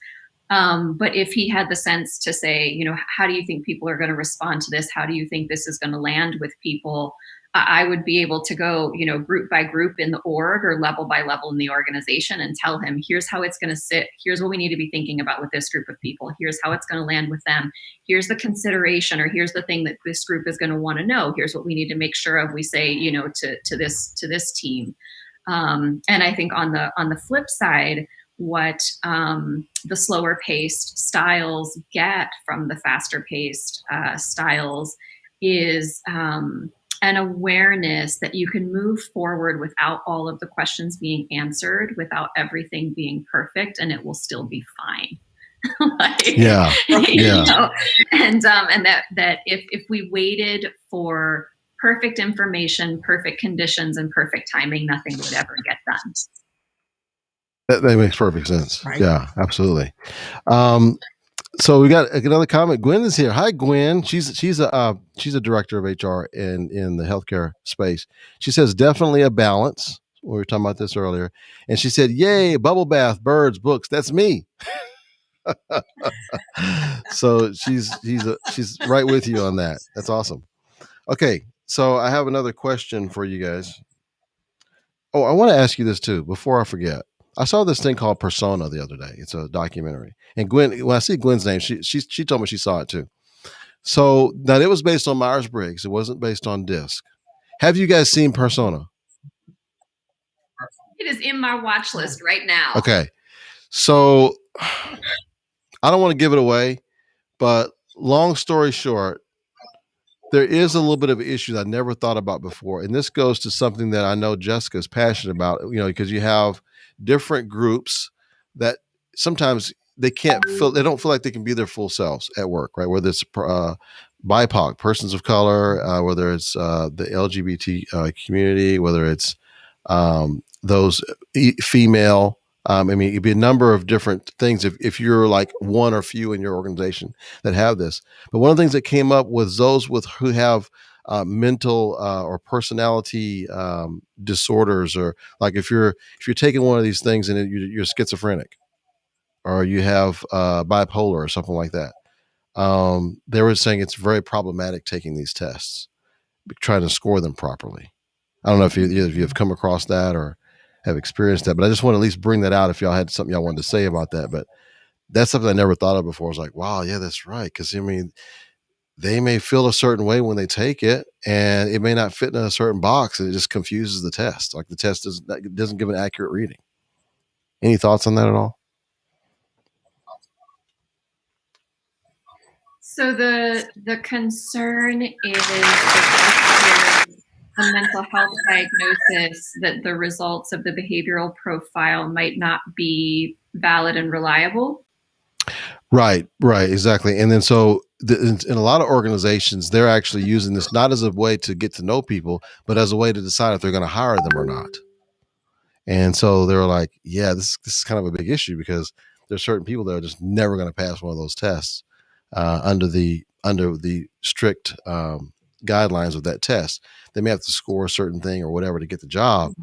But if he had the sense to say, how do you think people are going to respond to this? How do you think this is going to land with people? I would be able to go, group by group in the org or level by level in the organization and tell him, here's how it's going to sit. Here's what we need to be thinking about with this group of people. Here's how it's going to land with them. Here's the consideration, or here's the thing that this group is going to want to know. Here's what we need to make sure of. We say, to this team. And I think on the flip side, what the slower paced styles get from the faster paced styles is an awareness that you can move forward without all of the questions being answered, without everything being perfect, and it will still be fine. Yeah. You know, and that if we waited for perfect information, perfect conditions, and perfect timing, nothing would ever get done. That makes perfect sense. Right. Yeah, absolutely. So we got another comment. Gwen is here. Hi, Gwen. She's a director of HR in the healthcare space. She says definitely a balance. We were talking about this earlier, and she said, "Yay, bubble bath, birds, books. That's me." So she's right with you on that. That's awesome. Okay, so I have another question for you guys. Oh, I want to ask you this too before I forget. I saw this thing called Persona the other day. It's a documentary, and Gwen. When I see Gwen's name, she told me she saw it too. So now it was based on Myers-Briggs. It wasn't based on DISC. Have you guys seen Persona? It is in my watch list right now. Okay, so I don't want to give it away, but long story short, there is a little bit of issues I never thought about before. And this goes to something that I know Jesyka is passionate about, because you have different groups that sometimes they don't feel like they can be their full selves at work, right? Whether it's BIPOC, persons of color, whether it's the LGBT community, whether it's those female. It'd be a number of different things if you're like one or few in your organization that have this. But one of the things that came up was those who have mental or personality disorders, or like if you're taking one of these things and you're schizophrenic, or you have bipolar or something like that. They were saying it's very problematic taking these tests, trying to score them properly. I don't know if you have come across that or have experienced that, but I just want to at least bring that out if y'all had something y'all wanted to say about that. But that's something I never thought of before. I was like, wow, yeah, that's right. Because they may feel a certain way when they take it, and it may not fit in a certain box, and it just confuses the test. Like the test doesn't give an accurate reading. Any thoughts on that at all? So the concern is that a mental health diagnosis, that the results of the behavioral profile might not be valid and reliable. Right, exactly. And then so in a lot of organizations, they're actually using this not as a way to get to know people, but as a way to decide if they're going to hire them or not. And so they're like, yeah, this is kind of a big issue because there's certain people that are just never going to pass one of those tests under the strict guidelines of that test. They may have to score a certain thing or whatever to get the job,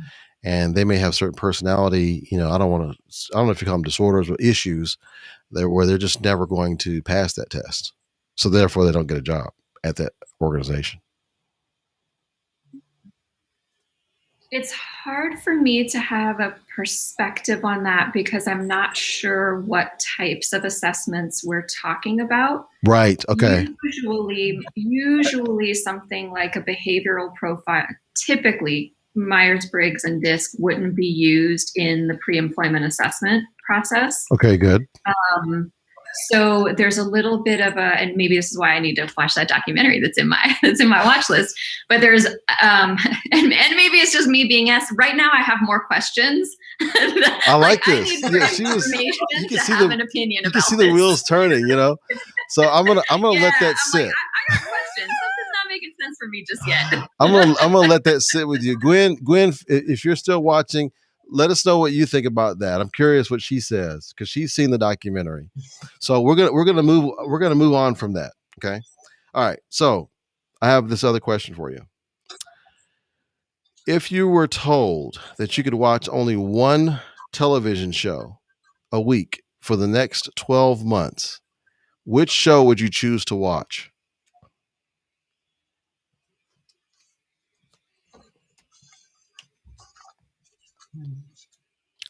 and they may have certain personality. I don't know if you call them disorders or issues where they're just never going to pass that test. So therefore, they don't get a job at that organization. It's hard for me to have a perspective on that because I'm not sure what types of assessments we're talking about. Right. Okay. Usually something like a behavioral profile, typically Myers-Briggs and DISC wouldn't be used in the pre-employment assessment process. Okay, good. So there's a little bit of and maybe this is why I need to watch that documentary that's in my watch list. But there's and maybe it's just me being asked. Right now, I have more questions. I like this. I need you can see an opinion. You can see the wheels turning. So I'm gonna let that sit. I got questions. Something's not making sense for me just yet. I'm gonna let that sit with you, Gwen. If you're still watching, let us know what you think about that. I'm curious what she says because she's seen the documentary. So we're gonna move on from that. Okay. All right. So I have this other question for you. If you were told that you could watch only one television show a week for the next 12 months, which show would you choose to watch?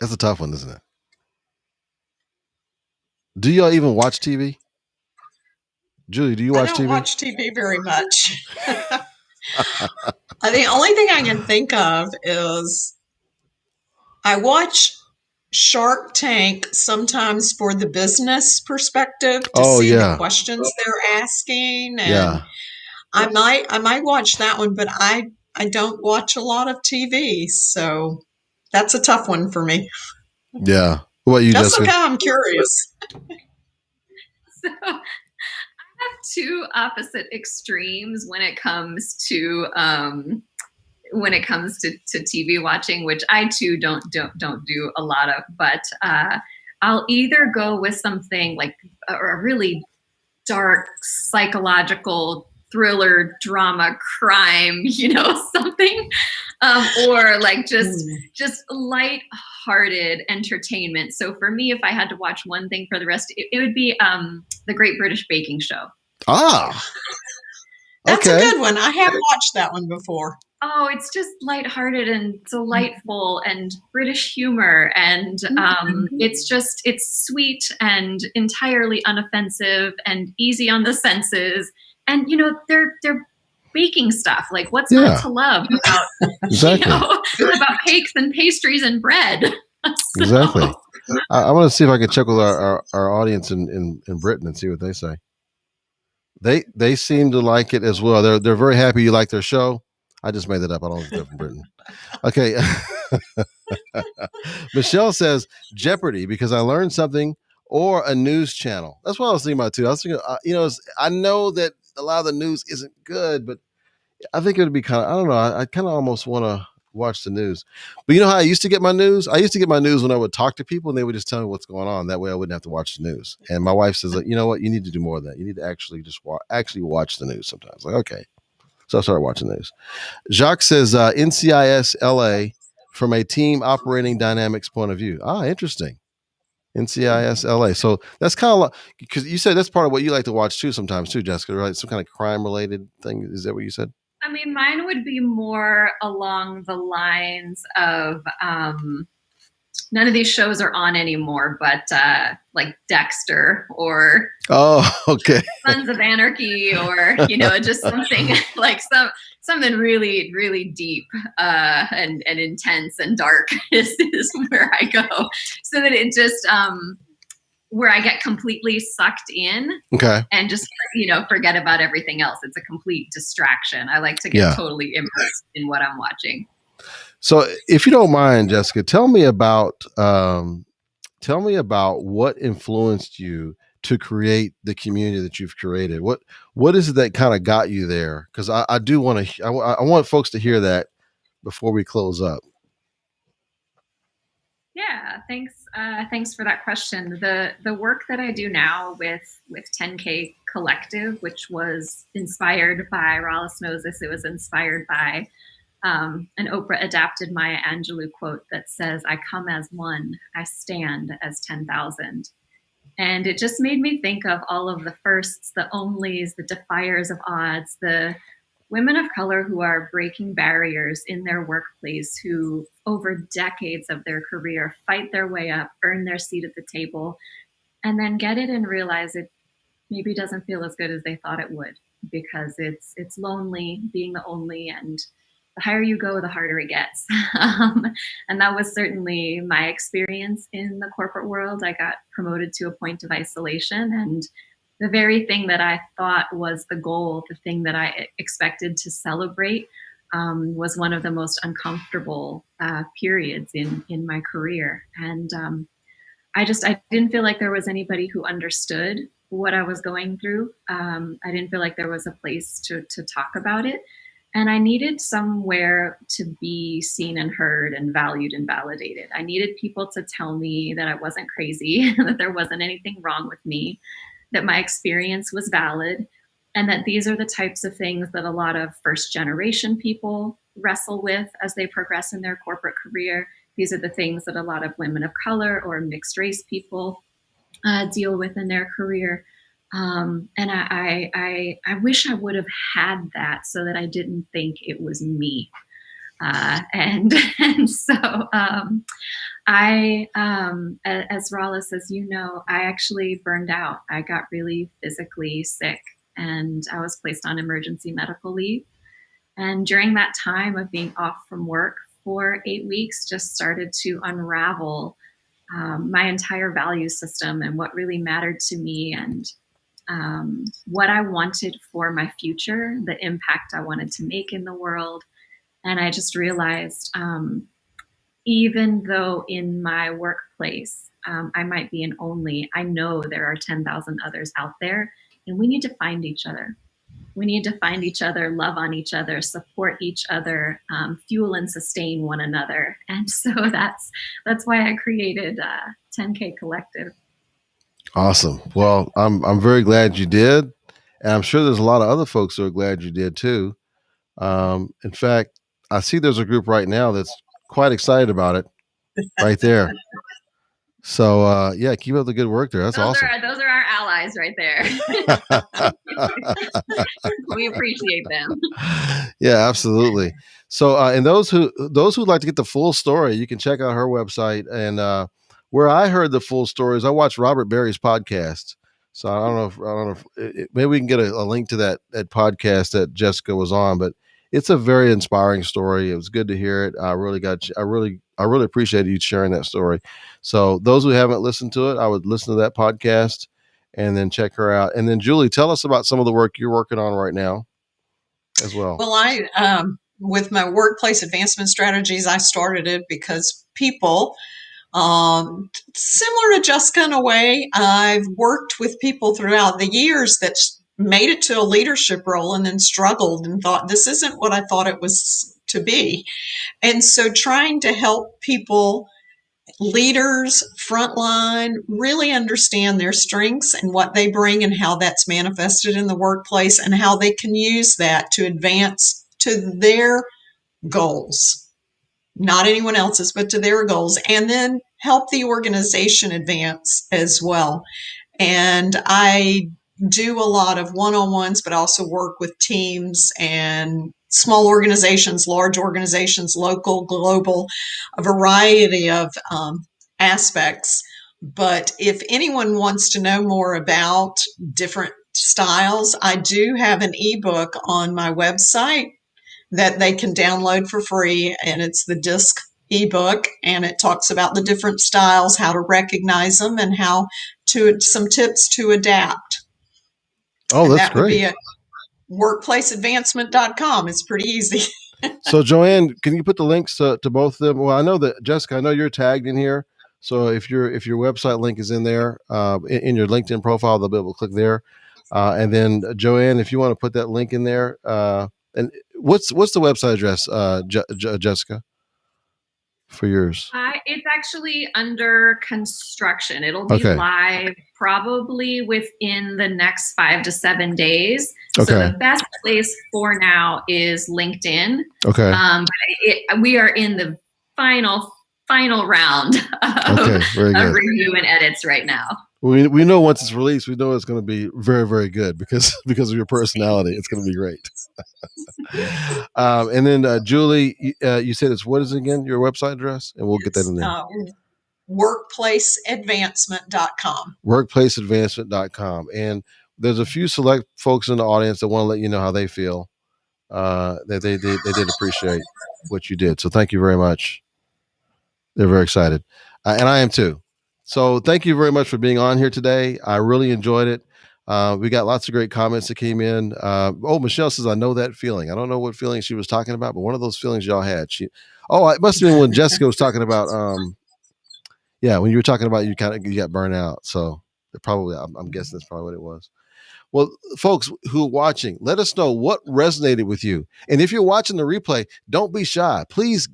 That's a tough one, isn't it? Do y'all even watch TV? Julie, do you watch TV? I don't watch TV very much. The only thing I can think of is I watch Shark Tank sometimes for the business perspective to Oh see the yeah, questions they're asking, and yeah, I might watch that one, but I don't watch a lot of TV, so that's a tough one for me. yeah. What about you, That's Jessica? okay. I'm curious. So I have two opposite extremes when it comes to TV watching, which I too don't do a lot of. But I'll either go with something like a really dark psychological thriller drama crime, something, or like just light-hearted entertainment. So for me, if I had to watch one thing for the rest, it would be the Great British Baking Show. Ah, That's a okay. good one. I have watched that one before. Oh, it's just lighthearted and delightful and British humor. And it's sweet and entirely unoffensive and easy on the senses. And, they're baking stuff. Like, what's not Yeah, to love about, exactly, about cakes and pastries and bread? exactly. I want to see if I can check with our audience in Britain and see what they say. They seem to like it as well. They're very happy you like their show. I just made that up. I don't know if they're from Britain. Okay. Michelle says Jeopardy because I learned something, or a news channel. That's what I was thinking about too. I was thinking, I know that a lot of the news isn't good, but I think it would be kind of, I don't know. I kind of almost want to watch the news. But you know how I used to get my news? I used to get my news when I would talk to people and they would just tell me what's going on. That way I wouldn't have to watch the news. And my wife says, you know what? You need to do more of that. You need to actually just actually watch the news sometimes. Like, okay. So I started watching the news. Jacques says NCIS LA from a team operating dynamics point of view. Ah, interesting. NCIS LA. So that's kind of like, because you said that's part of what you like to watch too sometimes too, Jessica, right? Some kind of crime related thing. Is that what you said? I mean, mine would be more along the lines of none of these shows are on anymore, but like Dexter or Oh, okay. Sons of Anarchy, or just something like something really, really deep and intense and dark is where I go, so that it just where I get completely sucked in. Okay. And just forget about everything else. It's a complete distraction. I like to get totally immersed in what I'm watching. So, if you don't mind, Jessica, tell me about what influenced you to create the community that you've created. What is it that kind of got you there? Because I do want to. I want folks to hear that before we close up. Yeah, thanks for that question. The work that I do now with 10K Collective, which was inspired by Rollis knows this. It was inspired by an Oprah adapted Maya Angelou quote that says, "I come as one, I stand as 10,000." And it just made me think of all of the firsts, the onlys, the defiers of odds, the women of color who are breaking barriers in their workplace, who over decades of their career fight their way up, earn their seat at the table, and then get it and realize it maybe doesn't feel as good as they thought it would, because it's lonely being the only, and the higher you go, the harder it gets. And that was certainly my experience in the corporate world. I got promoted to a point of isolation, and the very thing that I thought was the goal, the thing that I expected to celebrate, was one of the most uncomfortable periods in my career. And I didn't feel like there was anybody who understood what I was going through. I didn't feel like there was a place to talk about it. And I needed somewhere to be seen and heard and valued and validated. I needed people to tell me that I wasn't crazy, that there wasn't anything wrong with me, that my experience was valid, and that these are the types of things that a lot of first generation people wrestle with as they progress in their corporate career. These are the things that a lot of women of color or mixed race people deal with in their career. And I wish I would have had that so that I didn't think it was me. And so as Rollis, as you know, I actually burned out. I got really physically sick, and I was placed on emergency medical leave. And during that time of being off from work for 8 weeks, just started to unravel my entire value system and what really mattered to me, and what I wanted for my future, the impact I wanted to make in the world. And I just realized, even though in my workplace, I might be an only, I know there are 10,000 others out there, and we need to find each other. We need to find each other, love on each other, support each other, fuel and sustain one another. And so that's why I created 10K Collective. Awesome. Well, I'm very glad you did, and I'm sure there's a lot of other folks who are glad you did too. In fact, I see there's a group right now that's quite excited about it, right there. So yeah, keep up the good work there. That's awesome. Those are our allies right there. We appreciate them. Yeah, absolutely. So, and those who'd like to get the full story, you can check out her website. And where I heard the full story is I watched Robert Berry's podcast. So I don't know if maybe we can get a link to that podcast that Jesyka was on, but it's a very inspiring story. It was good to hear it. I really appreciated you sharing that story. So those who haven't listened to it, I would listen to that podcast and then check her out. And then Julie, tell us about some of the work you're working on right now as well. Well, I with my workplace advancement strategies, I started it because people, similar to Jesyka in a way, I've worked with people throughout the years that made it to a leadership role and then struggled and thought, this isn't what I thought it was to be. And so trying to help people, leaders, frontline, really understand their strengths and what they bring and how that's manifested in the workplace and how they can use that to advance to their goals, not anyone else's, but to their goals, and then help the organization advance as well. And I do a lot of one-on-ones, but also work with teams and small organizations, large organizations, local, global, a variety of aspects. But if anyone wants to know more about different styles, I do have an ebook on my website that they can download for free, and it's the disc ebook, and it talks about the different styles, how to recognize them, and how to some tips to adapt. Oh, and that's that would great. be at workplaceadvancement.com. It's pretty easy. So Joanne, can you put the links to both of them? Well, I know that Jesyka, I know you're tagged in here. So if your website link is in there, in your LinkedIn profile, they'll be able to click there. And then Joanne, if you want to put that link in there, and what's the website address, Jesyka, for yours? It's actually under construction. It'll be live probably within the next 5 to 7 days. So the best place for now is LinkedIn. Okay. We are in the final round of review and edits right now. We know once it's released, we know it's going to be very, very good because of your personality. It's going to be great. And then Julie, you said what is it again, your website address? And we'll get that in there. Workplaceadvancement.com. Workplaceadvancement.com. And there's a few select folks in the audience that want to let you know how they feel. That they did appreciate what you did. So thank you very much. They're very excited. And I am too. So thank you very much for being on here today. I really enjoyed it. We got lots of great comments that came in. Michelle says, I know that feeling. I don't know what feeling she was talking about, but one of those feelings y'all had. It must have been when Jesyka was talking about, when you were talking about you got burnt out. So I'm guessing that's probably what it was. Well, folks who are watching, let us know what resonated with you. And if you're watching the replay, don't be shy. Please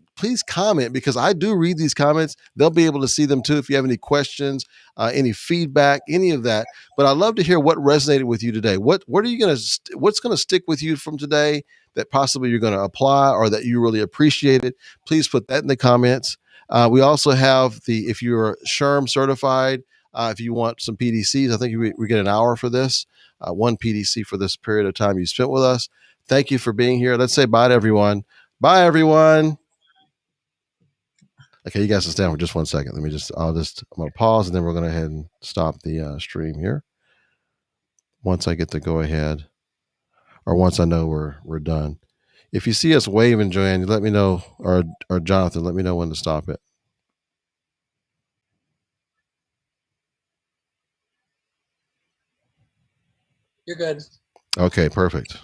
comment, because I do read these comments. They'll be able to see them too. If you have any questions, any feedback, any of that. But I'd love to hear what resonated with you today. What's going to stick with you from today that possibly you're going to apply or that you really appreciated? Please put that in the comments. We also have if you're SHRM certified, if you want some PDCs, I think we get an hour for this. One PDC for this period of time you spent with us. Thank you for being here. Let's say bye to everyone. Bye, everyone. Okay, you guys can stand for just 1 second. I'm going to pause, and then we're going to go ahead and stop the stream here. Once I get to go ahead, or once I know we're done. If you see us waving, Joanne, you let me know, or Jonathan, let me know when to stop it. You're good. Okay, perfect.